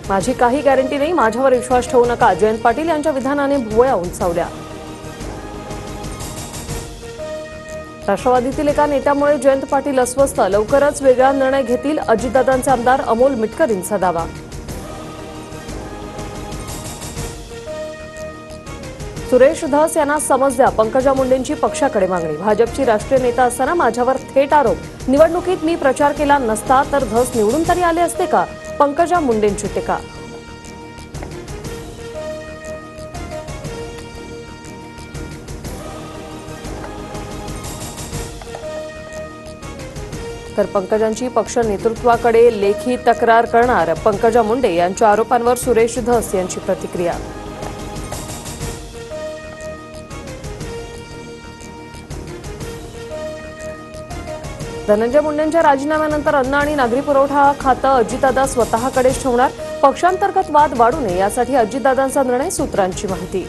माझी काही गॅरंटी नाही, माझ्यावर विश्वास ठेवू नका, जयंत पाटील यांच्या विधानाने भुवया उंचावल्या। राष्ट्रवादीतील एका नेत्यामुळे जयंत पाटील अस्वस्थ, लवकरच वेगळा निर्णय घेतील अजितदादांचे आमदार अमोल मिटकरींचा दावा। सुरेश धस यांना समज द्या, पंकजा मुंडेंची पक्षाकडे मागणी। भाजपची राष्ट्रीय नेता असताना माझ्यावर थेट आरोप, निवडणुकीत मी प्रचार केला नसता तर धस निवडून तरी आले असते का, पंकजा मुंडेंची टीका। तर पंकजांची पक्ष नेतृत्वाकडे लेखी तक्रार करणार, पंकजा मुंडे यांच्या आरोपांवर सुरेश धस यांची प्रतिक्रिया। धनंजय मुंडेंच्या राजीनाम्यानंतर अन्न आणि नागरी पुरवठा खातं अजितदादा स्वतःकडेच ठेवणार, पक्षांतर्गत वाद वाढू नये यासाठी अजितदादांचा निर्णय, सूत्रांची माहिती।